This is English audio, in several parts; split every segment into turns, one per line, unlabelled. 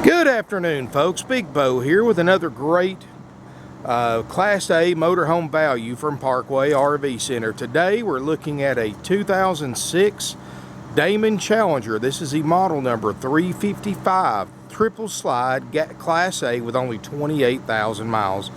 Good afternoon, folks. Big Bo here with another great Class A motorhome value from Parkway RV Center. Today we're looking at a 2006 Damon Challenger. This is the model number 355, triple slide Class A with only 28,000 miles.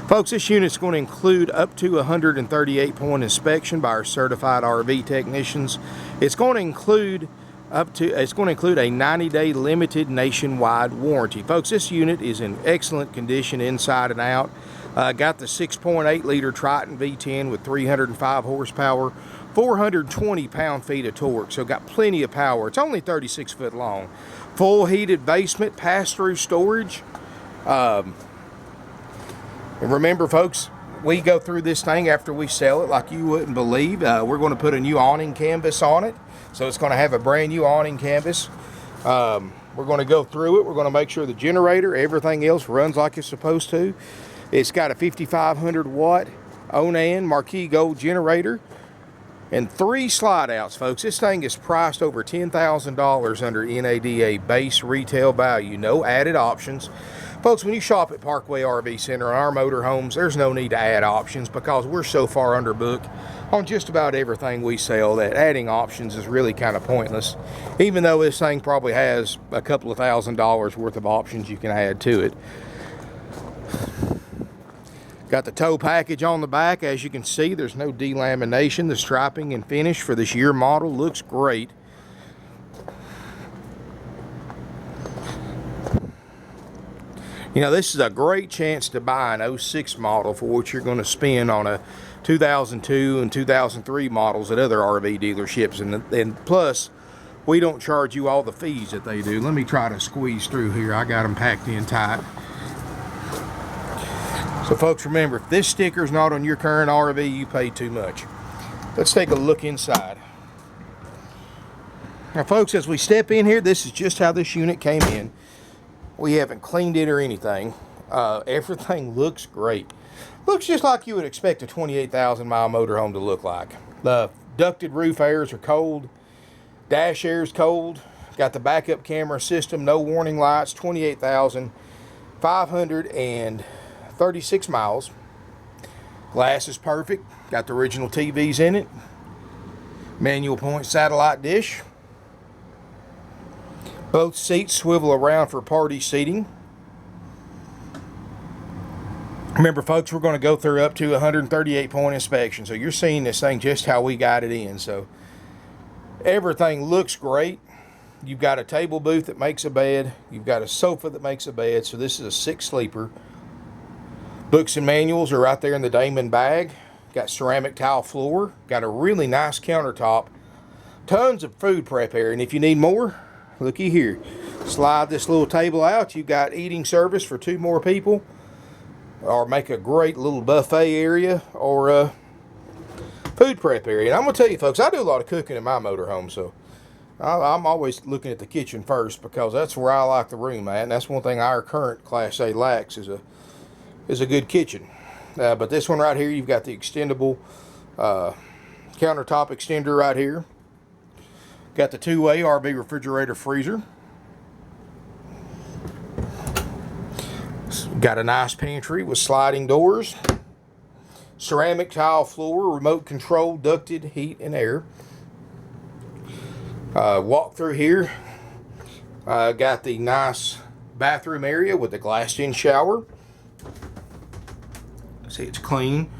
Folks, this unit's going to include up to a 138-point inspection by our certified RV technicians. It's going to include a 90-day limited nationwide warranty. Folks, this unit is in excellent condition inside and out. Got the 6.8 liter Tritn V-10 with 305 horsepower, 420 pound-feet of torque, so got plenty of power. It's only 36 foot long. Full heated basement, pass-through storage. And remember, folks, we go through this thing after we sell it like you wouldn't believe. We're going to put a new awning canvas on it. So it's going to have a brand new awning canvas. We're going to go through it. We're going to make sure the generator, everything else runs like it's supposed to. It's got a 5,500 watt Onan Marquee Gold generator and 3 slide outs, folks. This thing is priced over $10,000 under NADA base retail value. No added options. Folks, when you shop at Parkway RV Center on our motorhomes, there's no need to add options because we're so far under book on just about everything we sell that adding options is really kind of pointless, even though this thing probably has a couple of $1,000s worth of options you can add to it. Got the tow package on the back. As you can see, there's no delamination. The striping and finish for this year model looks great. You know, this is a great chance to buy an 06 model for what you're going to spend on a 2002 and 2003 models at other RV dealerships. And plus, we don't charge you all the fees that they do. Let me try to squeeze through here. I got them packed in tight. So, folks, remember, if this sticker's not on your current RV, you pay too much. Let's take a look inside. Now, folks, as we step in here, this is just how this unit came in. We haven't cleaned it or anything. Everything looks great. Looks just like you would expect a 28,000 mile motorhome to look like. The ducted roof airs are cold. Dash air is cold. Got the backup camera system. No warning lights. 28,536 miles. Glass is perfect. Got the original TVs in it. Manual point satellite dish. Both seats swivel around for party seating. Remember, folks, we're going to go through up to a 138-point inspection. So you're seeing this thing just how we got it in. So everything looks great. You've got a table booth that makes a bed. You've got a sofa that makes a bed. So this is a 6-sleeper. Books and manuals are right there in the Damon bag. Got ceramic tile floor. Got a really nice countertop. Tons of food prep area. And if you need more, looky here. Slide this little table out. You've got eating service for 2 more people. Or make a great little buffet area or a food prep area. And I'm going to tell you, folks, I do a lot of cooking in my motorhome. So I'm always looking at the kitchen first because that's where I like the room at. And that's one thing our current Class A lacks is a good kitchen. But this one right here, you've got the extendable countertop extender right here. Got the 2-way RV refrigerator freezer. Got a nice pantry with sliding doors. Ceramic tile floor, remote control, ducted heat and air. Walk through here. Got the nice bathroom area with the glassed-in shower. See, it's clean.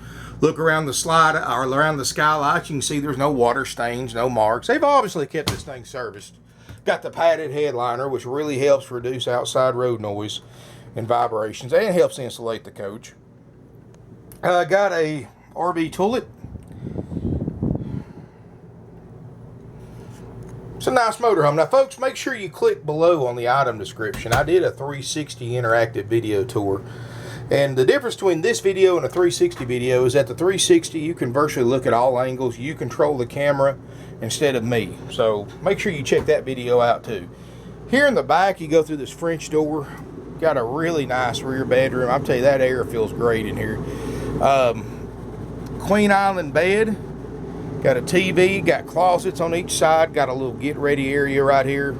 Look around the slide or around the skylight. You can see there's no water stains, no marks. They've obviously kept this thing serviced. Got the padded headliner, which really helps reduce outside road noise and vibrations, and helps insulate the coach. Got a RV toilet. It's a nice motorhome. Now, folks, make sure you click below on the item description. I did a 360 interactive video tour. And the difference between this video and a 360 video is that the 360, you can virtually look at all angles. You control the camera instead of me. So make sure you check that video out too. Here in the back, you go through this French door. Got a really nice rear bedroom. I'll tell you, that air feels great in here. Queen Island bed. Got a TV. Got closets on each side. Got a little get ready area right here.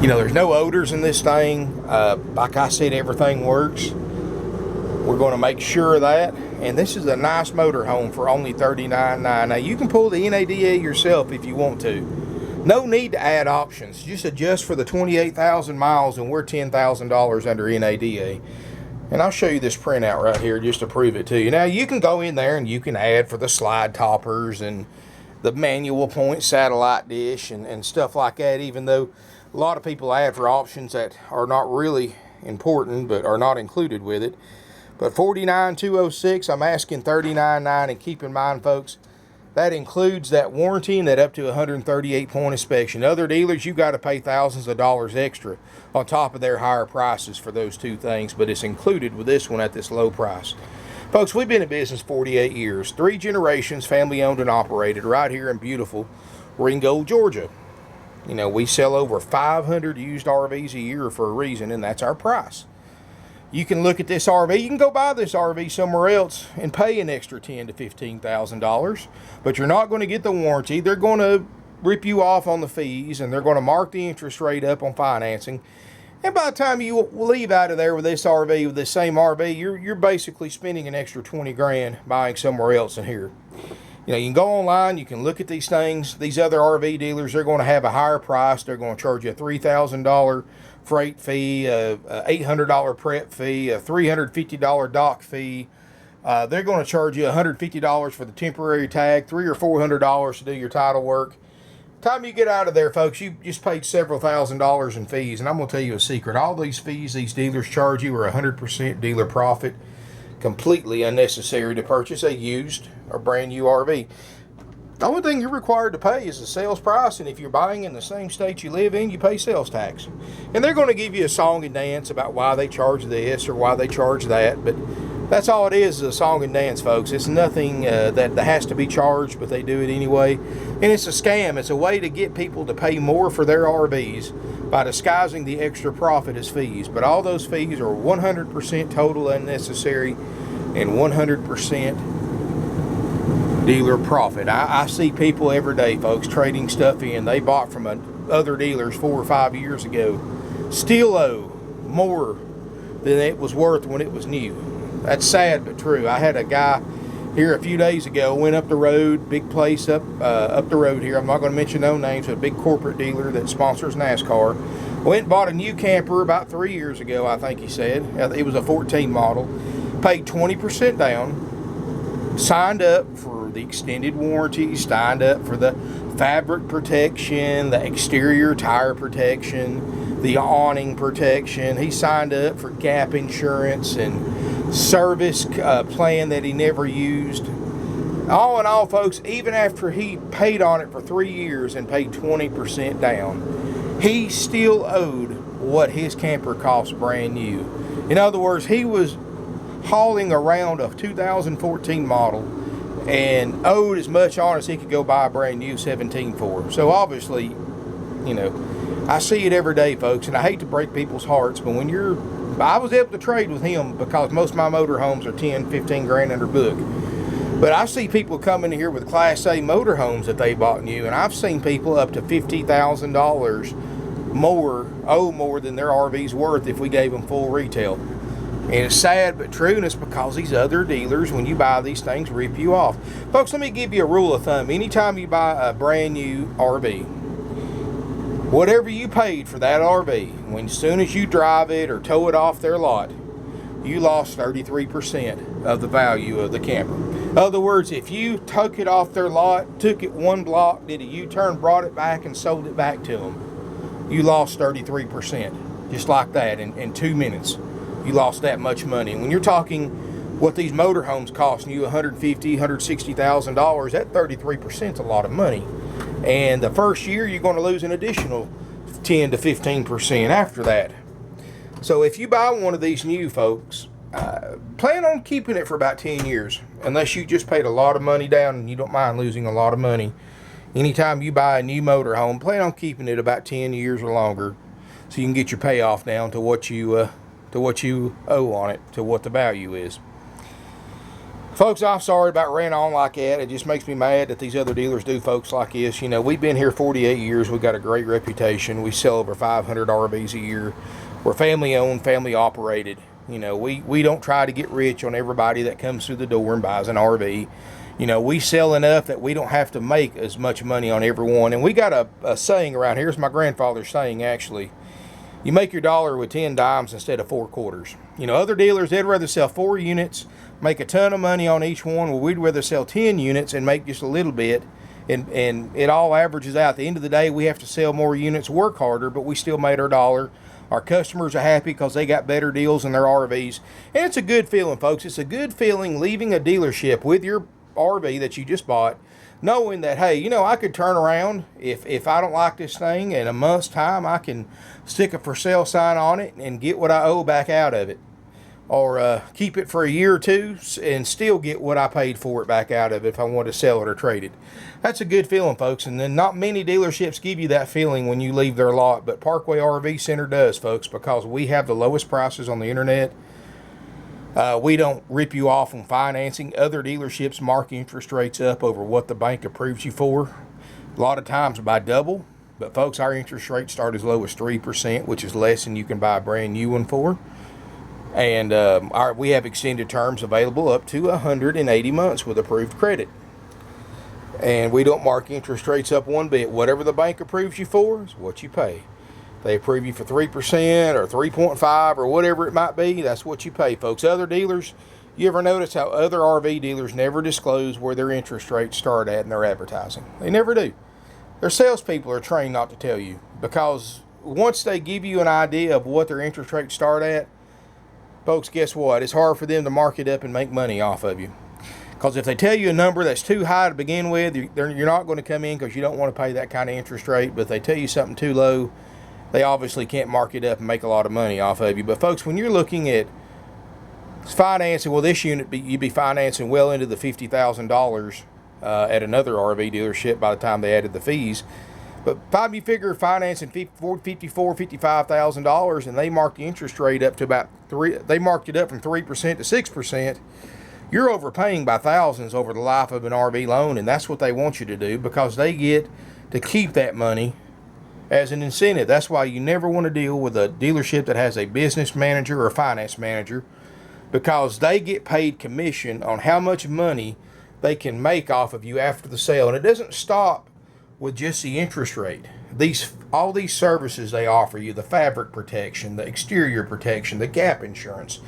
You know, there's no odors in this thing. Like I said, everything works. We're going to make sure of that. And this is a nice motorhome for only $39.9. Now, you can pull the NADA yourself if you want to. No need to add options. Just adjust for the 28,000 miles, and we're $10,000 under NADA. And I'll show you this printout right here just to prove it to you. Now, you can go in there and you can add for the slide toppers and the manual point satellite dish and stuff like that, even though a lot of people add for options that are not really important but are not included with it. But $49,206, I'm asking $39.9, and keep in mind, folks, that includes that warranty and that up to 138-point inspection. Other dealers, you got to pay thousands of dollars extra on top of their higher prices for those two things, but it's included with this one at this low price. Folks, we've been in business 48 years, 3 generations, family owned and operated, right here in beautiful Ringgold, Georgia. You know, we sell over 500 used RVs a year for a reason, and that's our price. You can look at this RV. You can go buy this RV somewhere else and pay an extra $10,000 to $15,000, but you're not going to get the warranty. They're going to rip you off on the fees, and they're going to mark the interest rate up on financing. And by the time you leave out of there with this RV, with this same RV, you're basically spending an extra 20 grand buying somewhere else in here. You know, you can go online, you can look at these things. These other RV dealers, they're going to have a higher price. They're going to charge you a $3,000 freight fee, a $800 prep fee, a $350 dock fee. They're going to charge you $150 for the temporary tag, $300 or $400 to do your title work. Time you get out of there, folks, you just paid several $1,000s in fees. And I'm going to tell you a secret. All these fees these dealers charge you are 100% dealer profit. Completely unnecessary to purchase a used or brand new RV. The only thing you're required to pay is the sales price, and if you're buying in the same state you live in, you pay sales tax. And they're going to give you a song and dance about why they charge this or why they charge that, but that's all it is a song and dance, folks. It's nothing that has to be charged, but they do it anyway. And it's a scam. It's a way to get people to pay more for their RVs by disguising the extra profit as fees. But all those fees are 100% total unnecessary and 100% dealer profit. I see people every day, folks, trading stuff in they bought from other dealers 4 or 5 years ago, still owe more than it was worth when it was new. That's sad but true. I had a guy here a few days ago, went up the road, big place up the road here. I'm not going to mention no names, but a big corporate dealer that sponsors NASCAR. Went and bought a new camper about 3 years ago, I think he said. It was a 14 model. Paid 20% down, signed up for the extended warranty, signed up for the fabric protection, the exterior tire protection, the awning protection. He signed up for gap insurance and service plan that he never used. All in all, folks, even after he paid on it for 3 years and paid 20% down, he still owed what his camper cost brand new. In other words, he was hauling around a 2014 model and owed as much on as he could go buy a brand new 17 for. So obviously, you know, I see it every day, folks, and I hate to break people's hearts, but when I was able to trade with him because most of my motorhomes are 10, 15 grand under book. But I see people coming here with Class A motorhomes that they bought new, and I've seen people up to $50,000 more than their RV's worth if we gave them full retail. And it's sad but true, and it's because these other dealers, when you buy these things, rip you off. Folks, let me give you a rule of thumb. Anytime you buy a brand new RV, whatever you paid for that RV, as soon as you drive it or tow it off their lot, you lost 33% of the value of the camper. In other words, if you took it off their lot, took it one block, did a U-turn, brought it back, and sold it back to them, you lost 33%. Just like that in 2 minutes. You lost that much money. And when you're talking what these motorhomes costing you $150,000, $160,000, that 33% is a lot of money. And the first year you're going to lose an additional 10 to 15% after that. So if you buy one of these new, folks, plan on keeping it for about 10 years, unless you just paid a lot of money down and you don't mind losing a lot of money. Anytime you buy a new motorhome, plan on keeping it about 10 years or longer, so you can get your payoff down to what you owe on it, to what the value is. Folks, I'm sorry about ranting on like that. It just makes me mad that these other dealers do folks like this. You know, we've been here 48 years. We've got a great reputation. We sell over 500 RVs a year. We're family owned, family operated. You know, we don't try to get rich on everybody that comes through the door and buys an RV. You know, we sell enough that we don't have to make as much money on everyone. And we got a saying around here. It's my grandfather's saying, actually. You make your dollar with 10 dimes instead of 4 quarters. You know, other dealers, they'd rather sell 4 units, make a ton of money on each one. Well, we'd rather sell 10 units and make just a little bit. And it all averages out. At the end of the day, we have to sell more units, work harder, but we still made our dollar. Our customers are happy because they got better deals in their RVs. And it's a good feeling, folks. It's a good feeling leaving a dealership with your RV that you just bought, knowing that, hey, you know, I could turn around if I don't like this thing in a month's time, I can stick a for sale sign on it and get what I owe back out of it, or keep it for a year or two and still get what I paid for it back out of it if I want to sell it or trade it. That's a good feeling, folks, and then not many dealerships give you that feeling when you leave their lot, but Parkway RV Center does, folks, because we have the lowest prices on the internet. We don't rip you off on financing. Other dealerships mark interest rates up over what the bank approves you for, a lot of times by double. But folks, our interest rates start as low as 3%, which is less than you can buy a brand new one for. And we have extended terms available up to 180 months with approved credit. And we don't mark interest rates up one bit. Whatever the bank approves you for is what you pay. They approve you for 3% or 3.5 or whatever it might be. That's what you pay, folks. Other dealers, you ever notice how other RV dealers never disclose where their interest rates start at in their advertising? They never do. Their salespeople are trained not to tell you, because once they give you an idea of what their interest rates start at, folks, guess what? It's hard for them to mark it up and make money off of you. Because if they tell you a number that's too high to begin with, you're not going to come in because you don't want to pay that kind of interest rate. But if they tell you something too low, they obviously can't mark it up and make a lot of money off of you. But folks, when you're looking at financing, well, this unit, you'd be financing well into the $50,000 at another RV dealership by the time they added the fees. But if you figure financing $54,000, $55,000, and they marked the interest rate up to about they marked it up from 3% to 6%, you're overpaying by thousands over the life of an RV loan, and that's what they want you to do, because they get to keep that money as an incentive. That's why you never want to deal with a dealership that has a business manager or a finance manager, because they get paid commission on how much money they can make off of you after the sale. And it doesn't stop with just the interest rate. All these services they offer you, the fabric protection, the exterior protection, the gap insurance,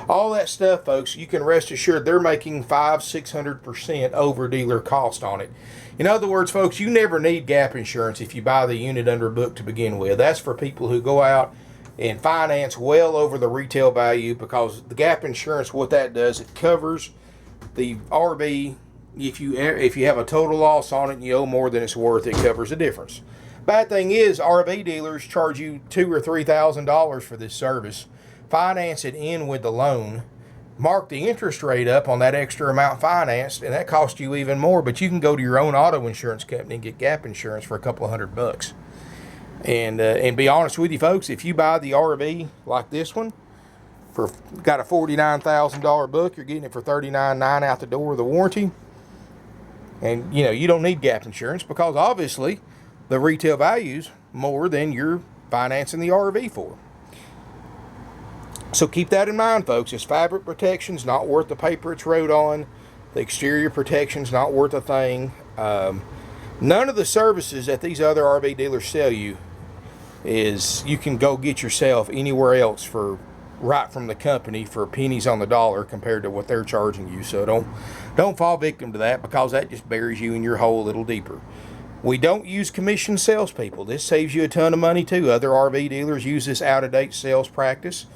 all that stuff, folks, you can rest assured they're making 500-600% over dealer cost on it. In other words, folks, you never need gap insurance if you buy the unit under book to begin with. That's for people who go out and finance well over the retail value, because the gap insurance, what that does, it covers the RV. If you have a total loss on it and you owe more than it's worth, it covers the difference. Bad thing is, RV dealers charge you $2,000 or $3,000 for this service. Finance it in with the loan, mark the interest rate up on that extra amount financed, and that costs you even more. But you can go to your own auto insurance company and get gap insurance for a couple of $100. And be honest with you, folks, if you buy the RV like this one, got a $49,000 book, you're getting it for $39,900 out the door with the warranty. And you don't need gap insurance, because obviously the retail value's more than you're financing the RV for. So keep that in mind, folks. This fabric protection's not worth the paper it's wrote on. The exterior protection's not worth a thing. None of the services that these other RV dealers sell you is you can go get yourself anywhere else right from the company for pennies on the dollar compared to what they're charging you. So don't fall victim to that, because that just buries you in your hole a little deeper. We don't use commission salespeople. This saves you a ton of money too. Other RV dealers use this out-of-date sales practice.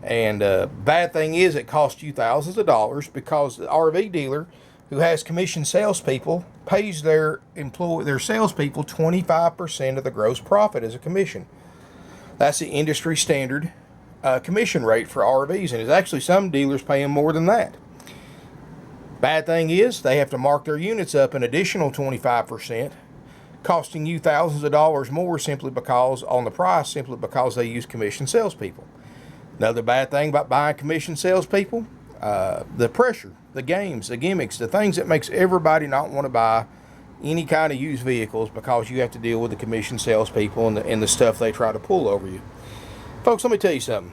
And bad thing is, it costs you thousands of dollars, because the RV dealer who has commission salespeople pays their salespeople 25% of the gross profit as a commission. That's the industry standard commission rate for RVs, and it's actually some dealers paying more than that. Bad thing is, they have to mark their units up an additional 25%, costing you thousands of dollars more simply because they use commission salespeople. Another bad thing about buying commission salespeople, the pressure. the games, the gimmicks, the things that makes everybody not want to buy any kind of used vehicles, because you have to deal with the commission salespeople and the stuff they try to pull over you. Folks, let me tell you something.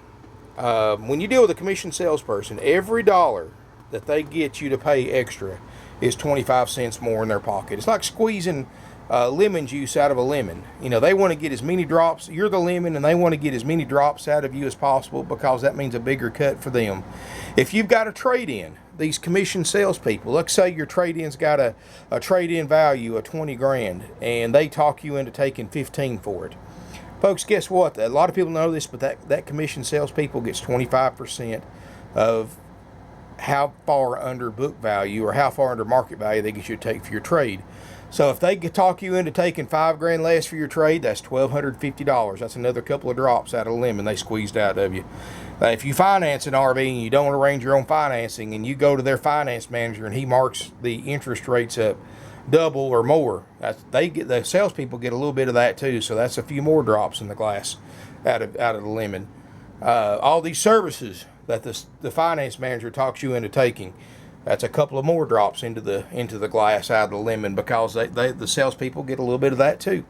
When you deal with a commission salesperson, every dollar that they get you to pay extra is 25 cents more in their pocket. It's like squeezing lemon juice out of a lemon. You know, they want to get as many drops. You're the lemon, and they want to get as many drops out of you as possible, because that means a bigger cut for them. If you've got a trade-in, these commission salespeople, let's say your trade-in's got a trade-in value of 20 grand, and they talk you into taking 15 for it. Folks, guess what? A lot of people know this, but that commission salespeople gets 25% of how far under book value or how far under market value they get you to take for your trade. So if they could talk you into taking 5 grand less for your trade, that's $1,250. That's another couple of drops out of the lemon they squeezed out of you. If you finance an RV and you don't arrange your own financing, and you go to their finance manager and he marks the interest rates up double or more, the salespeople get a little bit of that too. So that's a few more drops in the glass out of the lemon. All these services that the finance manager talks you into taking, that's a couple of more drops into the glass out of the lemon, because the salespeople get a little bit of that too.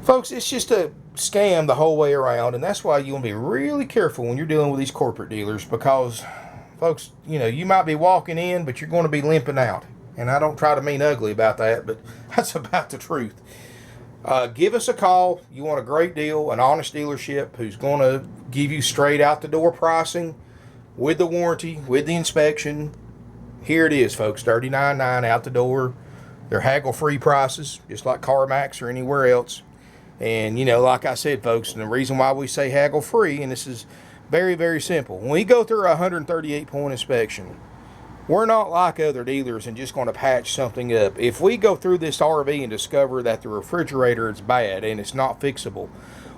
Folks, it's just a scam the whole way around, and that's why you want to be really careful when you're dealing with these corporate dealers, because, folks, you know, you might be walking in, but you're going to be limping out. And I don't try to mean ugly about that, but that's about the truth. Give us a call. You want a great deal, an honest dealership who's going to give you straight out the door pricing with the warranty, with the inspection. Here it is, folks, $39.9 out the door. They're haggle-free prices, just like CarMax or anywhere else. And, you know, like I said, folks, and the reason why we say haggle-free, and this is very, very simple. When we go through a 138-point inspection, we're not like other dealers and just going to patch something up. If we go through this RV and discover that the refrigerator is bad and it's not fixable,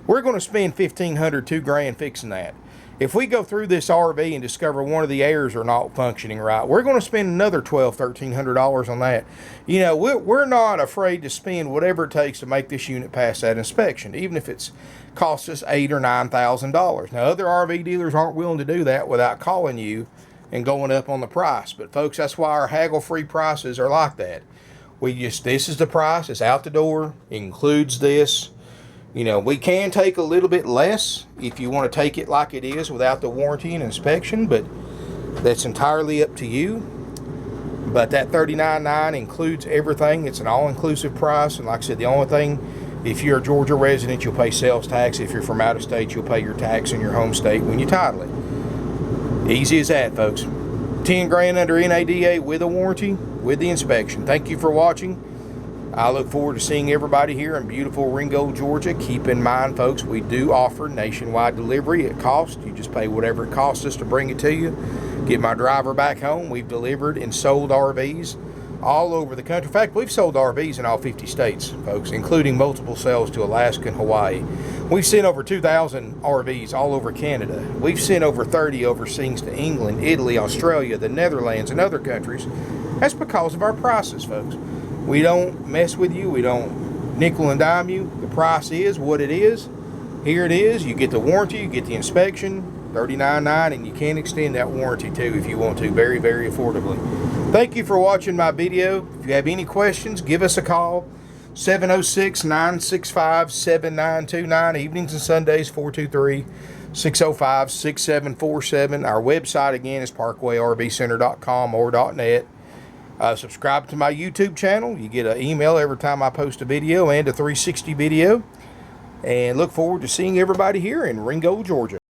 we're going to spend $1,500, $2 grand fixing that. If we go through this RV and discover one of the airs are not functioning right, we're going to spend another $1,200, $1,300 on that. You know, we're not afraid to spend whatever it takes to make this unit pass that inspection, even if it's cost us $8,000 or $9,000. Now, other RV dealers aren't willing to do that without calling you and going up on the price. But folks, that's why our haggle-free prices are like that. This is the price. It's out the door. It includes this. You know, we can take a little bit less if you want to take it like it is without the warranty and inspection, but that's entirely up to you. But that $39.9 includes everything. It's an all-inclusive price. And like I said, the only thing, if you're a Georgia resident, you'll pay sales tax. If you're from out of state, you'll pay your tax in your home state when you title it. Easy as that, folks. 10 grand under NADA with a warranty, with the inspection. Thank you for watching. I look forward to seeing everybody here in beautiful Ringgold, Georgia. Keep in mind, folks, we do offer nationwide delivery at cost. You just pay whatever it costs us to bring it to you. Get my driver back home. We've delivered and sold RVs all over the country. In fact, we've sold RVs in all 50 states, folks, including multiple sales to Alaska and Hawaii. We've sent over 2,000 RVs all over Canada. We've sent over 30 overseas to England, Italy, Australia, the Netherlands, and other countries. That's because of our prices, folks. We don't mess with you. We don't nickel and dime you. The price is what it is. Here it is. You get the warranty. You get the inspection, $39.9, and you can extend that warranty too if you want to, very, very affordably. Thank you for watching my video. If you have any questions, give us a call. 706-965-7929. Evenings and Sundays, 423-605-6747. Our website, again, is parkwayrvcenter.com or .net. Subscribe to my YouTube channel. You get an email every time I post a video and a 360 video. And look forward to seeing everybody here in Ringgold, Georgia.